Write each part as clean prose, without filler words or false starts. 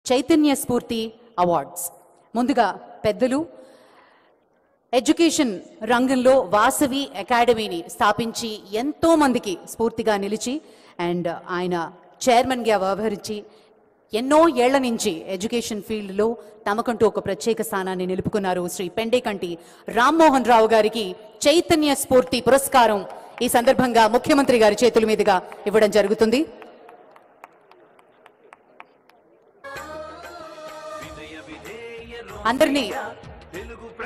చైతన్య స్ఫూర్తి అవార్డ్స్. ముందుగా పెద్దలు ఎడ్యుకేషన్ రంగంలో వాసవి అకాడమీని స్థాపించి ఎంతో మందికి స్ఫూర్తిగా నిలిచి అండ్ ఆయన చైర్మన్గా వ్యవహరించి ఎన్నో ఏళ్ల నుంచి ఎడ్యుకేషన్ ఫీల్డ్లో తమకంటూ ఒక ప్రత్యేక స్థానాన్ని నిలుపుకున్నారు శ్రీ పెండేకంటి రామ్మోహన్ రావు గారికి చైతన్య స్ఫూర్తి పురస్కారం ఈ సందర్భంగా ముఖ్యమంత్రి గారి చేతుల మీదుగా ఇవ్వడం జరుగుతుంది. అందరినీ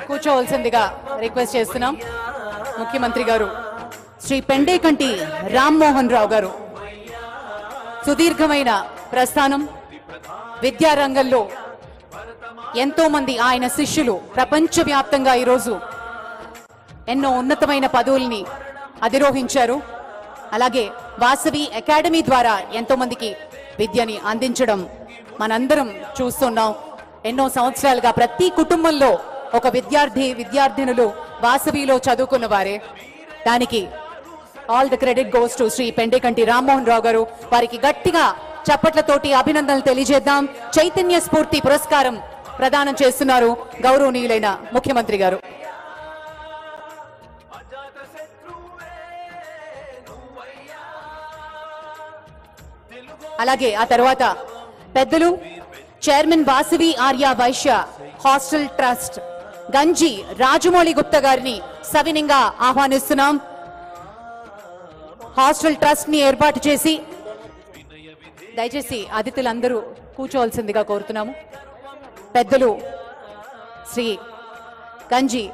కూర్చోవలసిందిగా రిక్వెస్ట్ చేస్తున్నాం. ముఖ్యమంత్రి గారు శ్రీ పెండేకంటి రామ్మోహన్ రావు గారు సుదీర్ఘమైన ప్రస్థానం, విద్యారంగంలో ఎంతో మంది ఆయన శిష్యులు ప్రపంచవ్యాప్తంగా ఈరోజు ఎన్నో ఉన్నతమైన పదవుల్ని అధిరోహించారు. అలాగే వాసవి అకాడమీ ద్వారా ఎంతో మందికి విద్యని అందించడం మనందరం చూస్తున్నాం. ఎన్నో సంవత్సరాలుగా ప్రతి కుటుంబంలో ఒక విద్యార్థినులు వాసవిలో చదువుకున్న వారే. దానికి all the credit goes to Shri Pendekanti Rammohan Rao గారు. వారికి గట్టిగా చప్పట్లతోటి అభినందనలు తెలియజేద్దాం. చైతన్య స్ఫూర్తి పురస్కారం ప్రదానం చేస్తున్నారు గౌరవనీయులైన ముఖ్యమంత్రి గారు. అలాగే ఆ తర్వాత పెద్దలు chairman Vasavi Arya Vysya hostel trust Ganji Rajamouli Gupta గారిని సవినంగా ఆహ్వానిస్తున్నాం. హాస్టల్ ట్రస్ట్ ని ఏర్పాటు చేసి దయచేసి అతిథులందరూ కూర్చోవలసిందిగా కోరుతున్నాము. పెద్దలు శ్రీ గంజి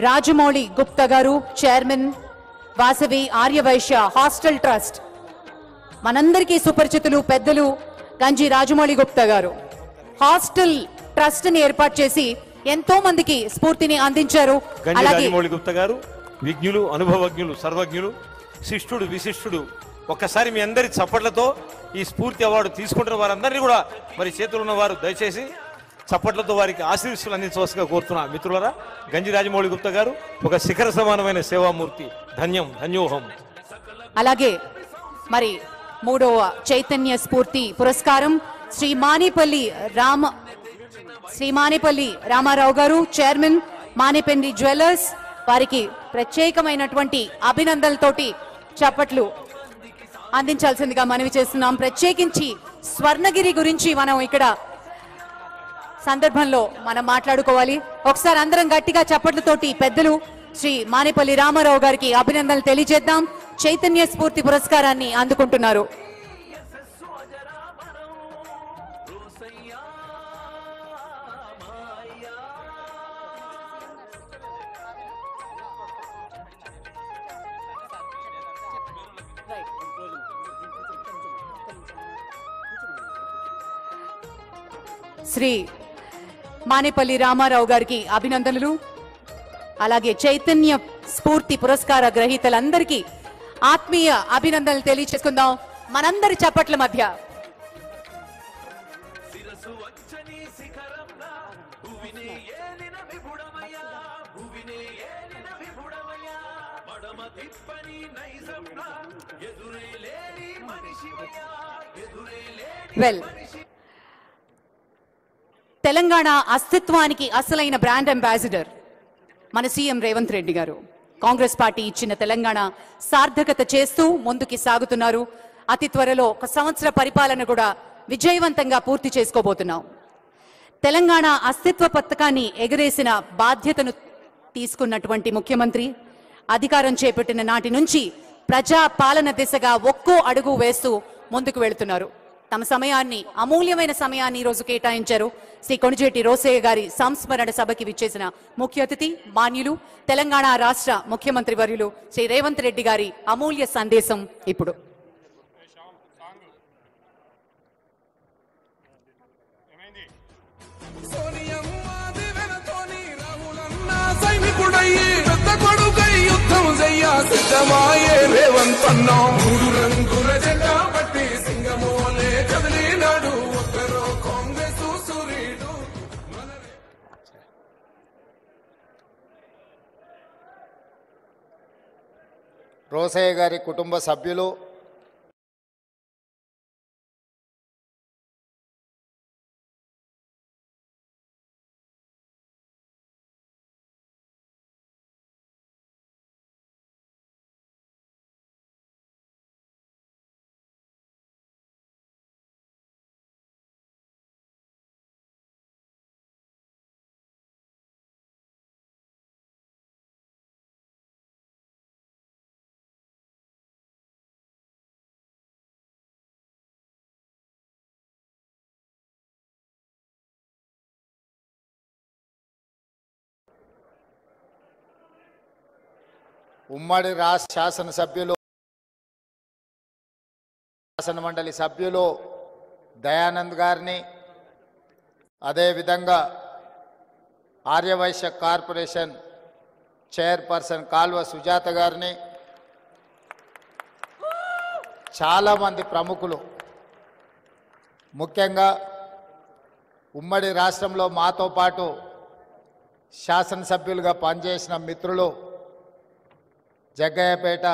రాజమౌళి గుప్తా గారు chairman Vasavi Aryavysya hostel trust, మనందరికీ సుపరిచితులు పెద్దలు గంజి రాజమౌళి గుప్తా గారు హాస్టల్ ట్రస్ట్ ని ఏర్పాటు చేసి ఎంతో మందికి స్ఫూర్తిని అందించారు. రాజమౌళి గుప్తా గారు విజ్ఞులు, అనుభవజ్ఞులు, సర్వజ్ఞులు, శిష్టుడు, విశిష్టుడు. ఒక్కసారి మీ అందరి చప్పట్లతో ఈ స్ఫూర్తి అవార్డు తీసుకుంటున్న వారందరినీ కూడా మరి చేతులు ఉన్న వారు దయచేసి చప్పట్లతో వారికి ఆశీర్వాదాలు అందించవలసిగా కోరుతున్నా. మిత్రులారా, గంజి రాజమౌళి గుప్తా గారు ఒక శిఖర సమానమైన సేవామూర్తి. ధన్యం, ధన్యోహం. అలాగే మరి మూడవ చైతన్య స్ఫూర్తి పురస్కారం శ్రీ మానేపల్లి రామారావు గారు చైర్మన్ మానేపల్లి జ్యువెలర్స్. వారికి ప్రత్యేకమైనటువంటి అభినందనలతోటి చప్పట్లు అందించాల్సిందిగా మనవి చేస్తున్నాం. ప్రత్యేకించి స్వర్ణగిరి గురించి మనం ఇక్కడ సందర్భంలో మనం మాట్లాడుకోవాలి. ఒకసారి అందరం గట్టిగా చప్పట్లతోటి పెద్దలు శ్రీ మానేపల్లి రామారావు గారికి అభినందనలు తెలియజేద్దాం. చైతన్య స్ఫూర్తి పురస్కారాన్ని అందుకుంటున్నారు. శ్రీ మానేపల్లి రామారావు గారికి అభినందనలు. అలాగే చైతన్య స్ఫూర్తి పురస్కార గ్రహీతలందరికీ ఆత్మీయ అభినందనలు తెలియచేసుకుందాం మనందరి చప్పట్ల మధ్య. వెల్, తెలంగాణ అస్తిత్వానికి అసలైన బ్రాండ్ అంబాసిడర్ మన సీఎం రేవంత్ రెడ్డి గారు కాంగ్రెస్ పార్టీ ఇచ్చిన తెలంగాణ సార్థకత చేస్తూ ముందుకి సాగుతున్నారు. అతి త్వరలో 1 సంవత్సర పరిపాలన కూడా విజయవంతంగా పూర్తి చేసుకోబోతున్నాం. తెలంగాణ అస్తిత్వ పథకాన్ని ఎగరేసిన బాధ్యతను తీసుకున్నటువంటి ముఖ్యమంత్రి అధికారం చేపట్టిన నాటి నుంచి ప్రజా పాలన దిశగా ఒక్కో అడుగు వేస్తూ ముందుకు వెళుతున్నారు. తమ సమయాన్ని, అమూల్యమైన సమయాన్ని ఈరోజు కేటాయించారు. శ్రీ కొణిజేటి రోసయ్య గారి సంస్మరణ సభకి విచ్చేసిన ముఖ్య అతిథి మాన్యులు తెలంగాణ రాష్ట్ర ముఖ్యమంత్రి వర్యులు శ్రీ రేవంత్ రెడ్డి గారి అమూల్య సందేశం ఇప్పుడు. రోసయ్య గారి కుటుంబ సభ్యులు, ఉమ్మడి రాష్ట్ర శాసనసభ్యులు శాసన మండలి సభ్యులు దయానంద్ గారిని, అదేవిధంగా ఆర్యవైశ్య కార్పొరేషన్ చైర్పర్సన్ కాల్వ సుజాత గారిని, చాలామంది ప్రముఖులు, ముఖ్యంగా ఉమ్మడి రాష్ట్రంలో మాతో పాటు శాసనసభ్యులుగా పనిచేసిన మిత్రులు, జగ్గయ్యపేట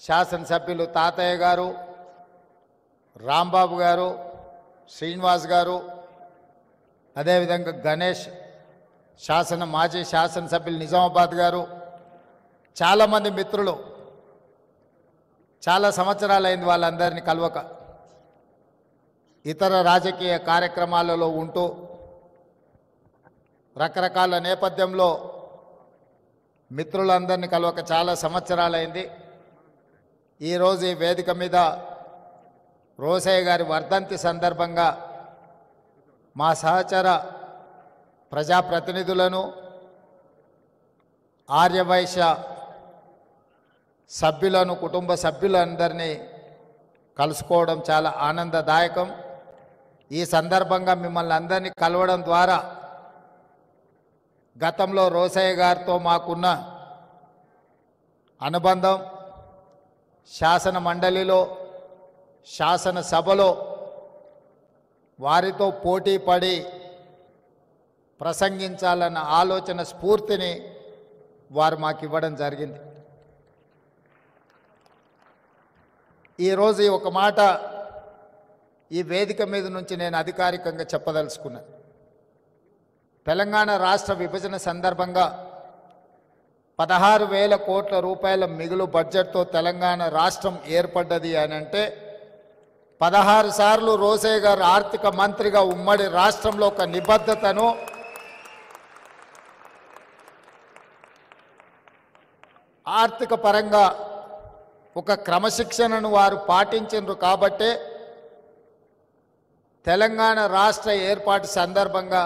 శాసనసభ్యులు తాతయ్య గారు, రాంబాబు గారు, శ్రీనివాస్ గారు, అదేవిధంగా గణేష్ మాజీ శాసనసభ్యులు నిజామాబాద్ గారు, చాలామంది మిత్రులు, చాలా సంవత్సరాలైంది వాళ్ళందరినీ కలవక. ఇతర రాజకీయ కార్యక్రమాలలో ఉంటూ రకరకాల నేపథ్యంలో మిత్రులందరినీ కలవక చాలా సంవత్సరాలైంది. ఈరోజు ఈ వేదిక మీద రోసయ్య గారి వర్ధంతి సందర్భంగా మా సహచర ప్రజాప్రతినిధులను, ఆర్యవైశ్య సభ్యులను, కుటుంబ సభ్యులందరినీ కలుసుకోవడం చాలా ఆనందదాయకం. ఈ సందర్భంగా మిమ్మల్ని అందరినీ కలవడం ద్వారా గతంలో రోసయ్య గారితో మాకున్న అనుబంధం, శాసన మండలిలో, శాసనసభలో వారితో పోటీ పడి ప్రసంగించాలన్న ఆలోచన, స్ఫూర్తిని వారు మాకు ఇవ్వడం జరిగింది. ఈరోజు ఒక మాట ఈ వేదిక మీద నుంచి నేను అధికారికంగా చెప్పదలుచుకున్నాను. తెలంగాణ రాష్ట్ర విభజన సందర్భంగా 16,000 కోట్ల రూపాయల మిగులు బడ్జెట్తో తెలంగాణ రాష్ట్రం ఏర్పడ్డది అని అంటే 16 సార్లు రోసయ్య గారు ఆర్థిక మంత్రిగా ఉమ్మడి రాష్ట్రంలో ఒక నిబద్ధతను, ఆర్థిక పరంగా ఒక క్రమశిక్షణను వారు పాటించారు. కాబట్టే తెలంగాణ రాష్ట్ర ఏర్పాటు సందర్భంగా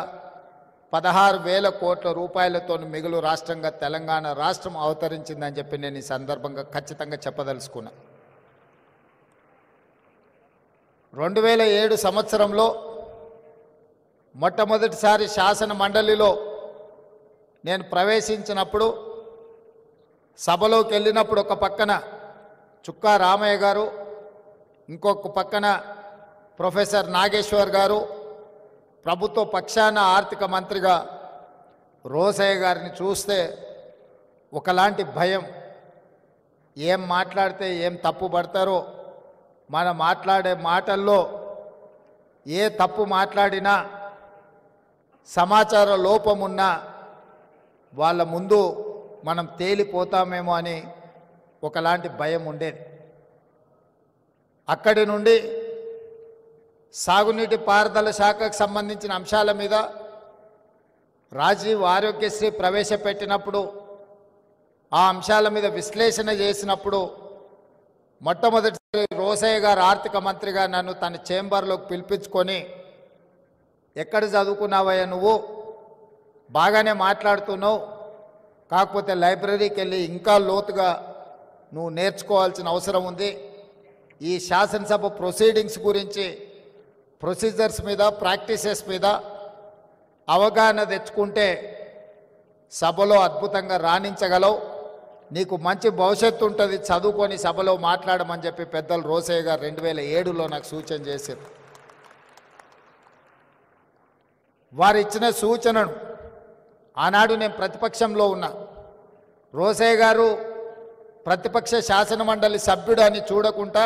16,000 కోట్ల రూపాయలతో మిగులు రాష్ట్రంగా తెలంగాణ రాష్ట్రం అవతరించిందని చెప్పి నేను ఈ సందర్భంగా ఖచ్చితంగా చెప్పదలుచుకున్నా. 2007 సంవత్సరంలో మొట్టమొదటిసారి శాసన మండలిలో నేను ప్రవేశించినప్పుడు, సభలోకి వెళ్ళినప్పుడు ఒక పక్కన చుక్కా రామయ్య గారు, ఇంకొక పక్కన ప్రొఫెసర్ నాగేశ్వర్ గారు, ప్రభుత్వ పక్షాన ఆర్థిక మంత్రిగా రోసయ్య గారిని చూస్తే ఒకలాంటి భయం. ఏం మాట్లాడితే ఏం తప్పు పడతారో, మనం మాట్లాడే మాటల్లో ఏ తప్పు మాట్లాడినా, సమాచార లోపమున్నా వాళ్ళ ముందు మనం తేలిపోతామేమో అని ఒకలాంటి భయం ఉండేది. అక్కడి నుండి సాగునీటి పారుదల శాఖకు సంబంధించిన అంశాల మీద రాజీవ్ ఆరోగ్యశ్రీ ప్రవేశపెట్టినప్పుడు, ఆ అంశాల మీద విశ్లేషణ చేసినప్పుడు మొట్టమొదటిసారి రోసయ్య గారు ఆర్థిక మంత్రిగా నన్ను తన చేంబర్లోకి పిలిపించుకొని, ఎక్కడ చదువుకున్నావయ్యా నువ్వు, బాగానే మాట్లాడుతున్నావు, కాకపోతే లైబ్రరీకి వెళ్ళి ఇంకా లోతుగా నువ్వు నేర్చుకోవాల్సిన అవసరం ఉంది. ఈ శాసనసభ ప్రొసీడింగ్స్ గురించి, ప్రొసీజర్స్ మీద, ప్రాక్టీసెస్ మీద అవగాహన తెచ్చుకుంటే సభలో అద్భుతంగా రాణించగలవు, నీకు మంచి భవిష్యత్తు ఉంటుంది, చదువుకొని సభలో మాట్లాడమని చెప్పి పెద్దలు రోసయ్య గారు 2007లో నాకు సూచన చేశారు. వారు ఇచ్చిన సూచనను ఆనాడు నేను ప్రతిపక్షంలో ఉన్నా. రోసయ్య గారు ప్రతిపక్ష శాసన మండలి సభ్యుడు అని చూడకుండా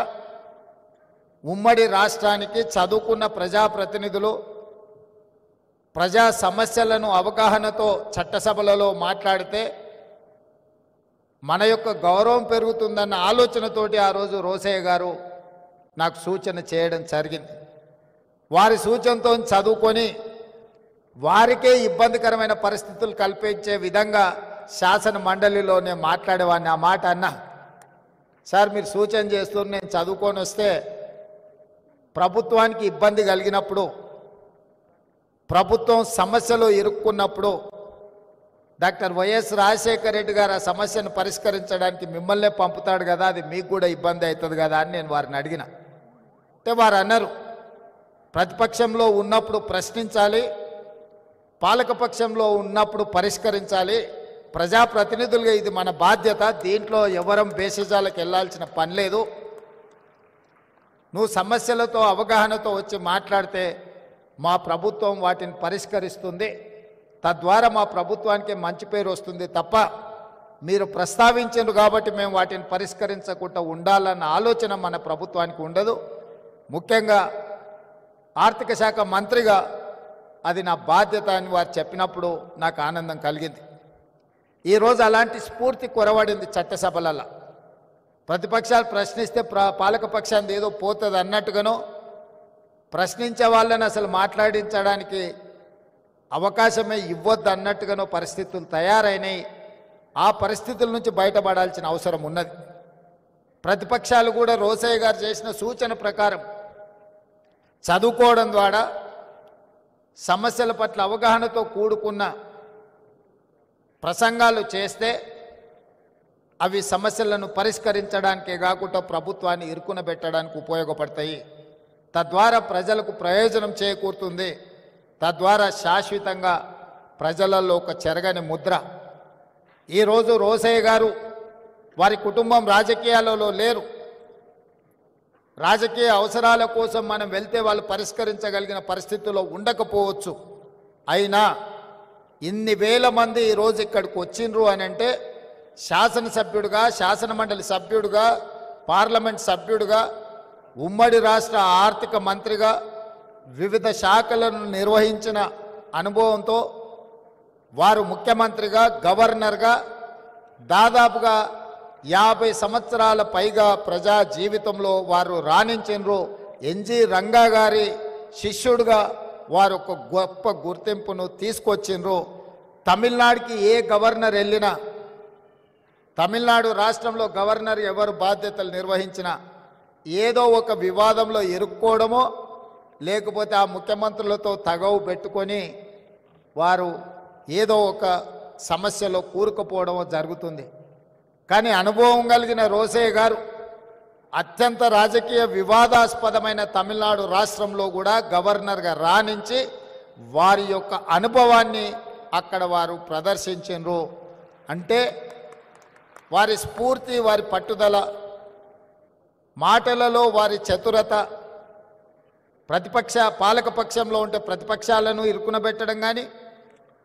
ఉమ్మడి రాష్ట్రానికి చదువుకున్న ప్రజాప్రతినిధులు ప్రజా సమస్యలను అవగాహనతో చట్టసభలలో మాట్లాడితే మన యొక్క గౌరవం పెరుగుతుందన్న ఆలోచనతోటి ఆ రోజు రోసయ్య గారు నాకు సూచన చేయడం జరిగింది. వారి సూచనతో చదువుకొని వారికే ఇబ్బందికరమైన పరిస్థితులు కల్పించే విధంగా శాసన మండలిలోనే మాట్లాడేవాడిని. ఆ మాట అన్నా, సార్ మీరు సూచన చేస్తూ నేను చదువుకొని వస్తే ప్రభుత్వానికి ఇబ్బంది కలిగినప్పుడు, ప్రభుత్వం సమస్యలో ఇరుక్కున్నప్పుడు డాక్టర్ వైఎస్ రాజశేఖర రెడ్డి గారు ఆ సమస్యను పరిష్కరించడానికి మిమ్మల్నే పంపుతాడు కదా, అది మీకు కూడా ఇబ్బంది అవుతుంది కదా అని నేను వారిని అడిగిన. అంటే వారు అన్నారు, ప్రతిపక్షంలో ఉన్నప్పుడు ప్రశ్నించాలి, పాలకపక్షంలో ఉన్నప్పుడు పరిష్కరించాలి, ప్రజాప్రతినిధులుగా ఇది మన బాధ్యత, దీంట్లో ఎవరం బేసిజాలకు వెళ్ళాల్సిన పని లేదు. నువ్వు సమస్యలతో అవగాహనతో వచ్చి మాట్లాడితే మా ప్రభుత్వం వాటిని పరిష్కరిస్తుంది, తద్వారా మా ప్రభుత్వానికి మంచి పేరు వస్తుంది తప్ప మీరు ప్రస్తావించారు కాబట్టి మేము వాటిని పరిష్కరించకుండా ఉండాలన్న ఆలోచన మన ప్రభుత్వానికి ఉండదు. ముఖ్యంగా ఆర్థిక శాఖ మంత్రిగా అది నా బాధ్యత అని వారు చెప్పినప్పుడు నాకు ఆనందం కలిగింది. ఈరోజు అలాంటి స్ఫూర్తి కొరవడింది చట్టసభలలో. ప్రతిపక్షాలు ప్రశ్నిస్తే పాలకపక్షాన్ని ఏదో పోతుంది అన్నట్టుగానో, ప్రశ్నించే వాళ్ళని అసలు మాట్లాడించడానికి అవకాశమే ఇవ్వద్దు అన్నట్టుగానో పరిస్థితులు తయారైనాయి. ఆ పరిస్థితుల నుంచి బయటపడాల్సిన అవసరం ఉన్నది. ప్రతిపక్షాలు కూడా రోసయ్య గారు చేసిన సూచన ప్రకారం చదువుకోవడం ద్వారా సమస్యల పట్ల అవగాహనతో కూడుకున్న ప్రసంగాలు చేస్తే అవి సమస్యలను పరిష్కరించడానికే కాకుండా ప్రభుత్వాన్ని ఇరుకున పెట్టడానికి ఉపయోగపడతాయి. తద్వారా ప్రజలకు ప్రయోజనం చేకూరుతుంది. తద్వారా శాశ్వతంగా ప్రజలలో ఒక చెరగని ముద్ర. ఈరోజు రోసయ్య గారు వారి కుటుంబం రాజకీయాలలో లేరు. రాజకీయ అవసరాల కోసం మనం వెళ్తే వాళ్ళు పరిష్కరించగలిగిన పరిస్థితుల్లో ఉండకపోవచ్చు. అయినా ఇన్ని వేల మంది ఈరోజు ఇక్కడికి వచ్చిండ్రు అని అంటే శాసనసభ్యుడిగా, శాసనమండలి సభ్యుడిగా, పార్లమెంట్ సభ్యుడిగా, ఉమ్మడి రాష్ట్ర ఆర్థిక మంత్రిగా వివిధ శాఖలను నిర్వహించిన అనుభవంతో వారు ముఖ్యమంత్రిగా, గవర్నర్గా దాదాపుగా 50 సంవత్సరాల పైగా ప్రజా జీవితంలో వారు రాణించినరు. ఎన్జి రంగా గారి శిష్యుడిగా వారు ఒక గొప్ప గుర్తింపును తీసుకొచ్చిండ్రు. తమిళనాడుకి ఏ గవర్నర్ వెళ్ళినా, తమిళనాడు రాష్ట్రంలో గవర్నర్ ఎవరు బాధ్యతలు నిర్వహించినా ఏదో ఒక వివాదంలో ఇరుక్కోవడమో లేకపోతే ఆ ముఖ్యమంత్రులతో తగవు పెట్టుకొని వారు ఏదో ఒక సమస్యలో కూరుకుపోవడమో జరుగుతుంది. కానీ అనుభవం కలిగిన రోసయ్య గారు అత్యంత రాజకీయ వివాదాస్పదమైన తమిళనాడు రాష్ట్రంలో కూడా గవర్నర్గా రాణించి వారి యొక్క అనుభవాన్ని అక్కడ వారు ప్రదర్శించారు. అంటే వారి స్ఫూర్తి, వారి పట్టుదల, మాటలలో వారి చతురత, పాలకపక్షంలో ఉంటే ప్రతిపక్షాలను ఇరుకునబెట్టడం కానీ,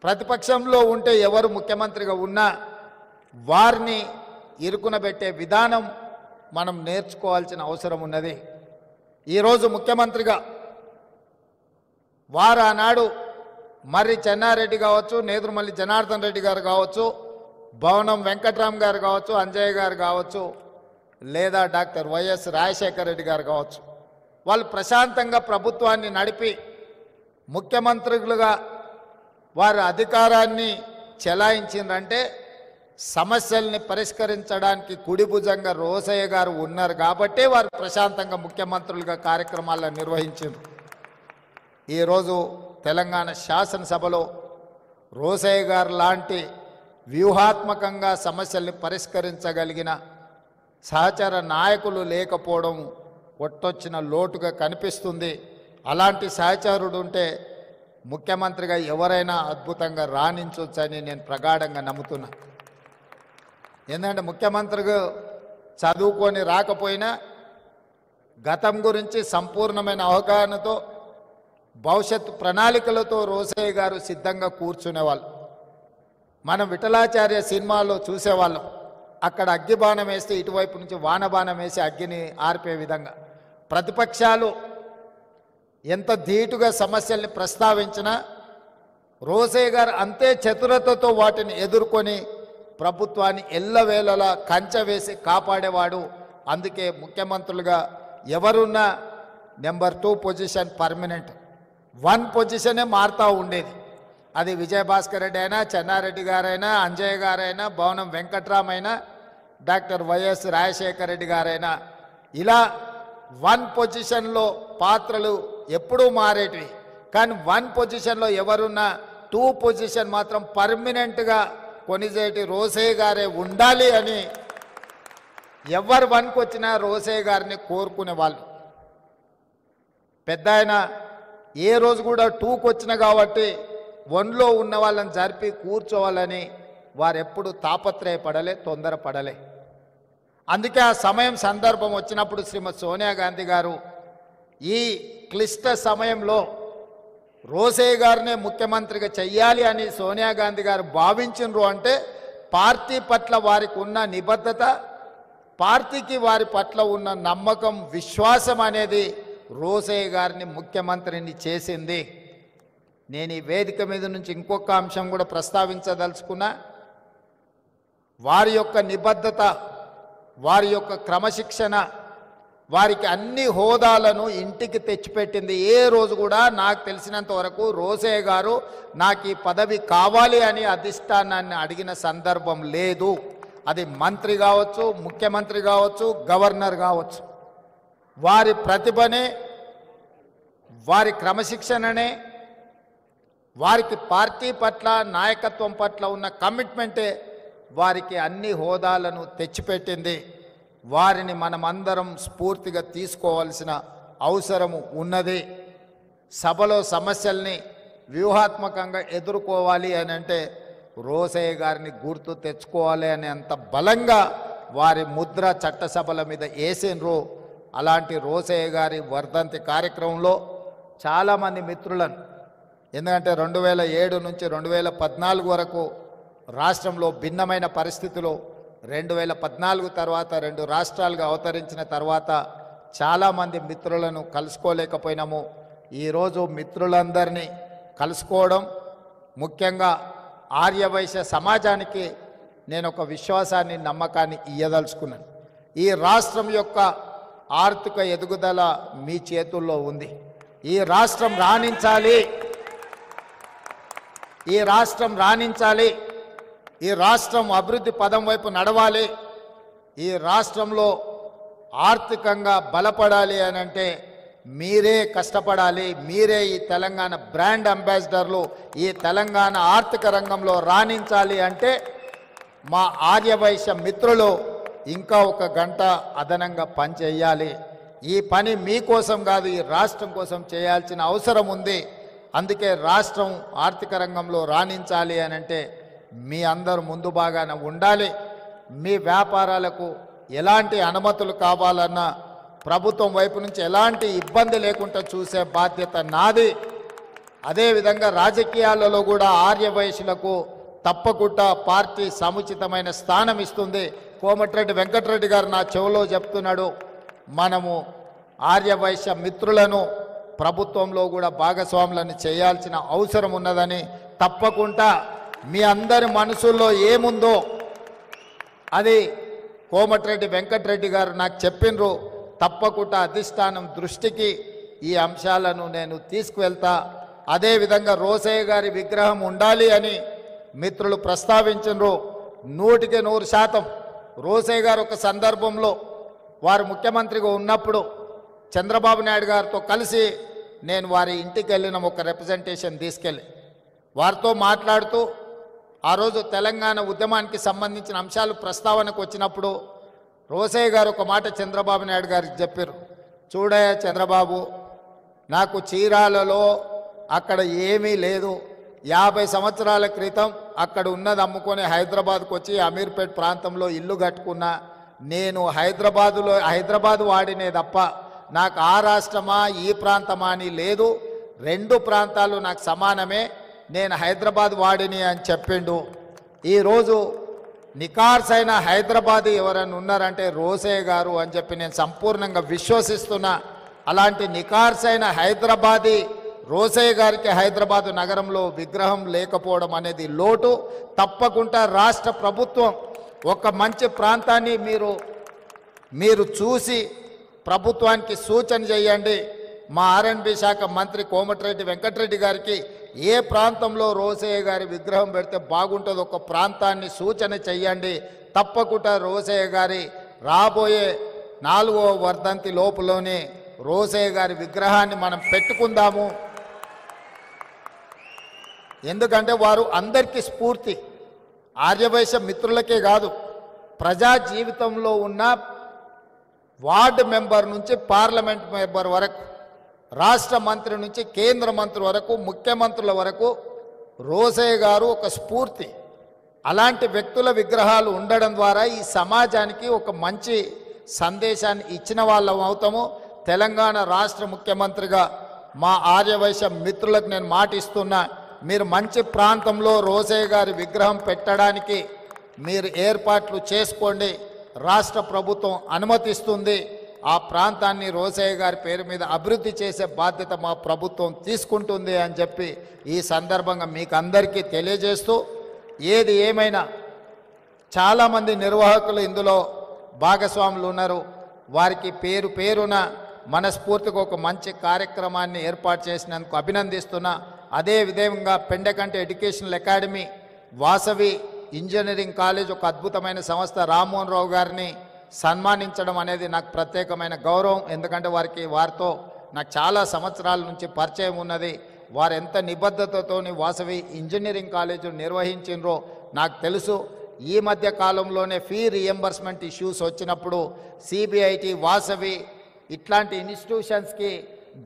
ప్రతిపక్షంలో ఉంటే ఎవరు ముఖ్యమంత్రిగా ఉన్నా వారిని ఇరుకునబెట్టే విధానం మనం నేర్చుకోవాల్సిన అవసరం ఉన్నది. ఈరోజు ముఖ్యమంత్రిగా వారు ఆనాడు మర్రి చెన్నారెడ్డి కావచ్చు, నేదురుమల్లి జనార్దన్ రెడ్డి గారు కావచ్చు, భవనం వెంకట్రామ్ గారు కావచ్చు, అంజయ్య గారు కావచ్చు, లేదా డాక్టర్ వైఎస్ రాజశేఖర రెడ్డి గారు కావచ్చు, వాళ్ళు ప్రశాంతంగా ప్రభుత్వాన్ని నడిపి ముఖ్యమంత్రులుగా వారు అధికారాన్ని చెలాయించిందంటే సమస్యల్ని పరిష్కరించడానికి కుడిభుజంగా రోసయ్య గారు ఉన్నారు కాబట్టి వారు ప్రశాంతంగా ముఖ్యమంత్రులుగా కార్యక్రమాలను నిర్వహించారు. ఈరోజు తెలంగాణ శాసనసభలో రోసయ్య గారు లాంటి వ్యూహాత్మకంగా సమస్యల్ని పరిష్కరించగలిగిన సహచర నాయకులు లేకపోవడం కొట్టొచ్చిన లోటుగా కనిపిస్తుంది. అలాంటి సహచరుడు ఉంటే ముఖ్యమంత్రిగా ఎవరైనా అద్భుతంగా రాణించవచ్చని నేను ప్రగాఢంగా నమ్ముతున్నా. ఎందుకంటే ముఖ్యమంత్రిగా చదువుకొని రాకపోయినా గతం గురించి సంపూర్ణమైన అవగాహనతో, భవిష్యత్తు ప్రణాళికలతో రోసయ్య గారు సిద్ధంగా కూర్చునేవాళ్ళు. మనం విఠలాచార్య సినిమాలో చూసేవాళ్ళం. అక్కడ అగ్గిబాణం వేస్తే ఇటువైపు నుంచి వానబాణం వేసి అగ్గిని ఆర్పే విధంగా ప్రతిపక్షాలు ఎంత ధీటుగా సమస్యల్ని ప్రస్తావించినా రోసయ్య గారు అంతే చతురతతో వాటిని ఎదుర్కొని ప్రభుత్వాన్ని ఎల్లవేళలా కంచె వేసి కాపాడేవాడు. అందుకే ముఖ్యమంత్రులుగా ఎవరున్నా నెంబర్ 2 పొజిషన్ పర్మనెంట్, 1 పొజిషనే మారుతూ ఉండేది. అది విజయభాస్కర్ రెడ్డి అయినా, చెన్నారెడ్డి గారైనా, అంజయ్య గారైనా, భవనం వెంకట్రామ్ అయినా, డాక్టర్ వైఎస్ రాజశేఖర రెడ్డి గారైనా, ఇలా 1 పొజిషన్లో పాత్రలు ఎప్పుడూ మారేటివి. కానీ 1 పొజిషన్లో ఎవరున్నా 2 పొజిషన్ మాత్రం పర్మనెంట్గా కొనిజేటి రోసయ్య గారే ఉండాలి అని ఎవరు వనుకొచ్చినా రోసయ్య గారిని కోరుకునే వాళ్ళు. పెద్ద ఆయన ఏ రోజు కూడా టూకి వచ్చిన కాబట్టి వన్లో ఉన్న వాళ్ళని జరిపి కూర్చోవాలని వారెప్పుడు తాపత్రయపడలే, తొందరపడలే. అందుకే ఆ సమయం సందర్భం వచ్చినప్పుడు శ్రీమతి సోనియా గాంధీ గారు ఈ క్లిష్ట సమయంలో రోసయ్య గారినే ముఖ్యమంత్రిగా చెయ్యాలి అని సోనియా గాంధీ గారు భావించినరు అంటే పార్టీ పట్ల వారికి ఉన్న నిబద్ధత, పార్టీకి వారి పట్ల ఉన్న నమ్మకం, విశ్వాసం అనేది రోసయ్య గారిని ముఖ్యమంత్రిని చేసింది. నేను ఈ వేదిక మీద నుంచి ఇంకొక అంశం కూడా ప్రస్తావించదలుచుకున్నా. వారి యొక్క నిబద్ధత, వారి యొక్క క్రమశిక్షణ వారికి అన్ని హోదాలను ఇంటికి తెచ్చిపెట్టింది. ఏ రోజు కూడా నాకు తెలిసినంత వరకు రోసయ్య గారు నాకు ఈ పదవి కావాలి అని అధిష్టానాన్ని అడిగిన సందర్భం లేదు. అది మంత్రి కావచ్చు, ముఖ్యమంత్రి కావచ్చు, గవర్నర్ కావచ్చు. వారి ప్రతిభనే, వారి క్రమశిక్షణనే, వారికి పార్టీ పట్ల, నాయకత్వం పట్ల ఉన్న కమిట్మెంటే వారికి అన్ని హోదాలను తెచ్చిపెట్టింది. వారిని మనమందరం స్ఫూర్తిగా తీసుకోవాల్సిన అవసరము ఉన్నది. సభలో సమస్యల్ని వ్యూహాత్మకంగా ఎదుర్కోవాలి అని అంటే రోసయ్య గారిని గుర్తు తెచ్చుకోవాలి అని అంత బలంగా వారి ముద్ర చట్టసభల మీద వేసినరు. అలాంటి రోసయ్య గారి వర్ధంతి కార్యక్రమంలో చాలామంది మిత్రులను, ఎందుకంటే 2007 నుంచి 2014 వరకు రాష్ట్రంలో భిన్నమైన పరిస్థితులు, 2014 తర్వాత 2 రాష్ట్రాలుగా అవతరించిన తర్వాత చాలామంది మిత్రులను కలుసుకోలేకపోయినాము. ఈరోజు మిత్రులందరినీ కలుసుకోవడం, ముఖ్యంగా ఆర్యవైశ్య సమాజానికి నేను ఒక విశ్వాసాన్ని, నమ్మకాన్ని ఇయ్యదలుచుకున్నాను. ఈ రాష్ట్రం యొక్క ఆర్థిక ఎదుగుదల మీ చేతుల్లో ఉంది. ఈ రాష్ట్రం రాణించాలి, ఈ రాష్ట్రం రాణించాలి, ఈ రాష్ట్రం అభివృద్ధి పదం వైపు నడవాలి, ఈ రాష్ట్రంలో ఆర్థికంగా బలపడాలి అని అంటే మీరే కష్టపడాలి. మీరే ఈ తెలంగాణ బ్రాండ్ అంబాసిడర్లు. ఈ తెలంగాణ ఆర్థిక రంగంలో రాణించాలి అంటే మా ఆర్యవైశ్య మిత్రులు ఇంకా 1 గంట అదనంగా పని చేయాలి. ఈ పని మీకోసం కాదు, ఈ రాష్ట్రం కోసం చేయాల్సిన అవసరం ఉంది. అందుకే రాష్ట్రం ఆర్థిక రంగంలో రాణించాలి అని అంటే మీ అందరూ ముందు బాగానే ఉండాలి. మీ వ్యాపారాలకు ఎలాంటి అనుమతులు కావాలన్నా ప్రభుత్వం వైపు నుంచి ఎలాంటి ఇబ్బంది లేకుండా చూసే బాధ్యత నాది. అదేవిధంగా రాజకీయాలలో కూడా ఆర్యవైశ్యులకు తప్పకుండా పార్టీ సముచితమైన స్థానం ఇస్తుంది. కోమటిరెడ్డి వెంకటరెడ్డి గారు నా చెవిలో చెప్తున్నాడు, మనము ఆర్యవైశ్య మిత్రులను ప్రభుత్వంలో కూడా భాగస్వాములను చేయాల్సిన అవసరం ఉన్నదని, తప్పకుండా మీ అందరి మనసుల్లో ఏముందో అది కోమటిరెడ్డి వెంకటరెడ్డి గారు నాకు చెప్పినరు. తప్పకుండా అధిష్టానం దృష్టికి ఈ అంశాలను నేను తీసుకువెళ్తా. అదేవిధంగా రోసయ్య గారి విగ్రహం ఉండాలి అని మిత్రులు ప్రస్తావించరు. 100% రోసయ్య గారు ఒక సందర్భంలో వారు ముఖ్యమంత్రిగా ఉన్నప్పుడు చంద్రబాబు నాయుడు గారితో కలిసి నేను వారి ఇంటికి వెళ్ళిన ఒక రిప్రజెంటేషన్ తీసుకెళ్ళి వారితో మాట్లాడుతూ ఆ రోజు తెలంగాణ ఉద్యమానికి సంబంధించిన అంశాలు ప్రస్తావనకు వచ్చినప్పుడు రోసయ్య గారు ఒక మాట చంద్రబాబు నాయుడు గారికి చెప్పారు. చూడయ్య చంద్రబాబు, నాకు చీరాలలో అక్కడ ఏమీ లేదు. 50 సంవత్సరాల క్రితం అక్కడ ఉన్నది అమ్ముకొని హైదరాబాద్కు వచ్చి అమీర్పేట్ ప్రాంతంలో ఇల్లు కట్టుకున్నా. నేను హైదరాబాదు వాడినే తప్ప నాకు ఆ రాష్ట్రమా ఈ ప్రాంతమా అని లేదు. 2 ప్రాంతాలు నాకు సమానమే. నేను హైదరాబాద్ వాడిని అని చెప్పిండు. ఈరోజు నికార్సైన హైదరాబాద్ ఎవరైనా ఉన్నారంటే రోసయ్య గారు అని చెప్పి నేను సంపూర్ణంగా విశ్వసిస్తున్నా. అలాంటి నికార్సైన హైదరాబాదీ రోసయ్య గారికి హైదరాబాదు నగరంలో విగ్రహం లేకపోవడం అనేది లోటు. తప్పకుండా రాష్ట్ర ప్రభుత్వం ఒక మంచి ప్రాంతాన్ని మీరు చూసి ప్రభుత్వానికి సూచన చేయండి. మా ఆర్ఎండ్బి శాఖ మంత్రి కోమటిరెడ్డి వెంకటరెడ్డి గారికి ఏ ప్రాంతంలో రోసయ్య గారి విగ్రహం పెడితే బాగుంటుందో ఒక ప్రాంతాన్ని సూచన చెయ్యండి. తప్పకుండా రోసయ్య గారి రాబోయే 4వ వర్ధంతి లోపులోనే రోసయ్య గారి విగ్రహాన్ని మనం పెట్టుకుందాము. ఎందుకంటే వారు అందరికీ స్ఫూర్తి. ఆర్యవైశ్య మిత్రులకే కాదు, ప్రజా జీవితంలో ఉన్న వార్డు మెంబర్ నుంచి పార్లమెంట్ మెంబర్ వరకు, రాష్ట్ర మంత్రి నుంచి కేంద్ర మంత్రి వరకు, ముఖ్యమంత్రుల వరకు రోసయ్య గారు ఒక స్ఫూర్తి. అలాంటి వ్యక్తుల విగ్రహాలు ఉండడం ద్వారా ఈ సమాజానికి ఒక మంచి సందేశాన్ని ఇచ్చిన వాళ్ళం అవుతాము. తెలంగాణ రాష్ట్ర ముఖ్యమంత్రిగా మా ఆర్యవైశ్య మిత్రులకు నేను మాటిస్తున్నా, మీరు మంచి ప్రాంతంలో రోసయ్య గారి విగ్రహం పెట్టడానికి మీరు ఏర్పాట్లు చేసుకోండి. రాష్ట్ర ప్రభుత్వం అనుమతిస్తుంది. ఆ ప్రాంతాన్ని రోసయ్య గారి పేరు మీద అభివృద్ధి చేసే బాధ్యత మా ప్రభుత్వం తీసుకుంటుంది అని చెప్పి ఈ సందర్భంగా మీకు అందరికీ తెలియజేస్తూ, ఏది ఏమైనా చాలామంది నిర్వాహకులు ఇందులో భాగస్వాములు ఉన్నారు. వారికి పేరు పేరున మనస్ఫూర్తిగా ఒక మంచి కార్యక్రమాన్ని ఏర్పాటు చేసినందుకు అభినందిస్తున్నా. అదేవిధంగా Pendakanti educational academy, Vasavi engineering college ఒక అద్భుతమైన సంస్థ, రామ్మోహన్ రావు గారిని సన్మానించడం అనేది నాకు ప్రత్యేకమైన గౌరవం. ఎందుకంటే వారితో నాకు చాలా సంవత్సరాల నుంచి పరిచయం ఉన్నది. వారు ఎంత నిబద్ధతతో వాసవి ఇంజనీరింగ్ కాలేజ్ నిర్వహించినరో నాకు తెలుసు. ఈ మధ్య కాలంలోనే ఫీ రియంబర్స్మెంట్ ఇష్యూస్ వచ్చినప్పుడు సిబిఐటి, వాసవి ఇట్లాంటి ఇన్స్టిట్యూషన్స్కి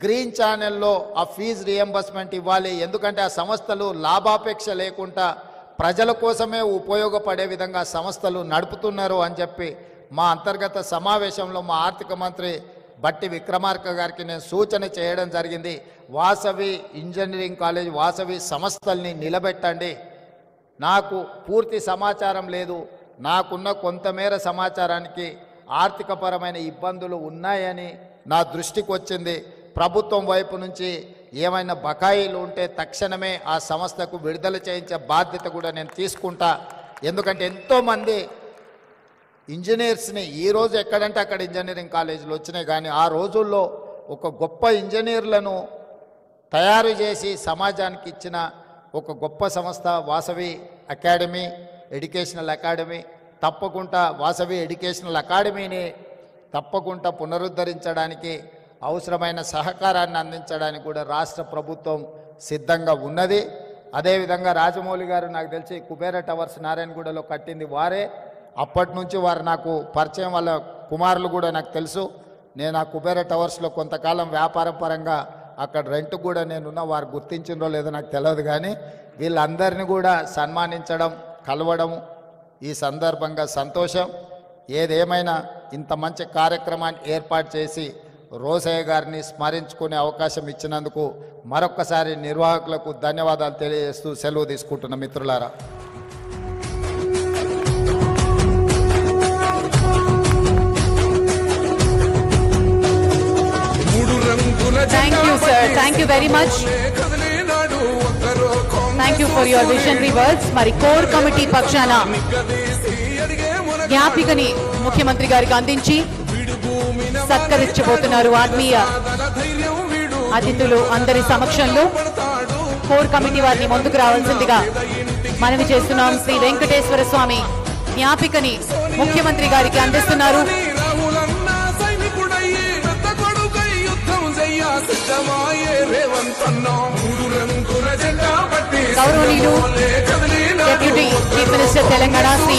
గ్రీన్ ఛానల్లో ఆ ఫీజు రియంబర్స్మెంట్ ఇవ్వాలి. ఎందుకంటే ఆ సంస్థలు లాభాపేక్ష లేకుండా ప్రజల కోసమే ఉపయోగపడే విధంగా సంస్థలు నడుపుతున్నారు అని చెప్పి మా అంతర్గత సమావేశంలో మా ఆర్థిక మంత్రి బట్టి విక్రమార్క గారికి నేను సూచన చేయడం జరిగింది. వాసవి ఇంజనీరింగ్ కాలేజ్, వాసవి సంస్థల్ని నిలబెట్టండి. నాకు పూర్తి సమాచారం లేదు, నాకున్న కొంతమేర సమాచారానికి ఆర్థికపరమైన ఇబ్బందులు ఉన్నాయని నా దృష్టికి వచ్చింది. ప్రభుత్వం వైపు నుంచి ఏమైనా బకాయిలు ఉంటే తక్షణమే ఆ సంస్థకు విడుదల చేయించే బాధ్యత కూడా నేను తీసుకుంటా. ఎందుకంటే ఎంతోమంది ఇంజనీర్స్ని ఈరోజు ఎక్కడంటే అక్కడ ఇంజనీరింగ్ కాలేజీలు వచ్చినాయి, కానీ ఆ రోజుల్లో ఒక గొప్ప ఇంజనీర్లను తయారు చేసి సమాజానికి ఇచ్చిన ఒక గొప్ప సంస్థ వాసవి అకాడమీ, ఎడ్యుకేషనల్ అకాడమీ. తప్పకుండా వాసవి ఎడ్యుకేషనల్ అకాడమీని తప్పకుండా పునరుద్ధరించడానికి అవసరమైన సహకారాన్ని అందించడానికి కూడా రాష్ట్ర ప్రభుత్వం సిద్ధంగా ఉన్నది. అదేవిధంగా రాజమౌళి గారు నాకు తెలిసి కుబేర టవర్స్ నారాయణగూడలో కట్టింది వారే. అప్పటి నుంచి వారు నాకు పరిచయం, వాళ్ళ కుమారులు కూడా నాకు తెలుసు. నేను ఆ కుబేర టవర్స్లో కొంతకాలం వ్యాపారం పరంగా అక్కడ రెంట్ కూడా నేనున్న, వారు గుర్తించిందో లేదో నాకు తెలియదు, కానీ వీళ్ళందరినీ కూడా సన్మానించడం, కలవడం ఈ సందర్భంగా సంతోషం. ఏదేమైనా ఇంత మంచి కార్యక్రమాన్ని ఏర్పాటు చేసి రోసయ్య గారిని స్మరించుకునే అవకాశం ఇచ్చినందుకు మరొక్కసారి నిర్వాహకులకు ధన్యవాదాలు తెలియజేస్తూ సెలవు తీసుకుంటున్న మిత్రులారా. Thank you, sir. Thank you very much. Thank you for your visionary words. మరి కోర్ కమిటీ పక్షాన జ్ఞాపికని ముఖ్యమంత్రి గారికి అందించి సత్కరించబోతున్నారు ఆత్మీయ అతిథులు అందరి సమక్షంలో. కోర్ కమిటీ వారిని ముందుకు రావాల్సిందిగా మనవి చేస్తున్నాం. శ్రీ వెంకటేశ్వర స్వామి జ్ఞాపికని ముఖ్యమంత్రి గారికి అందిస్తున్నారు. గౌరవనీయులు deputy chief minister Telangana Shri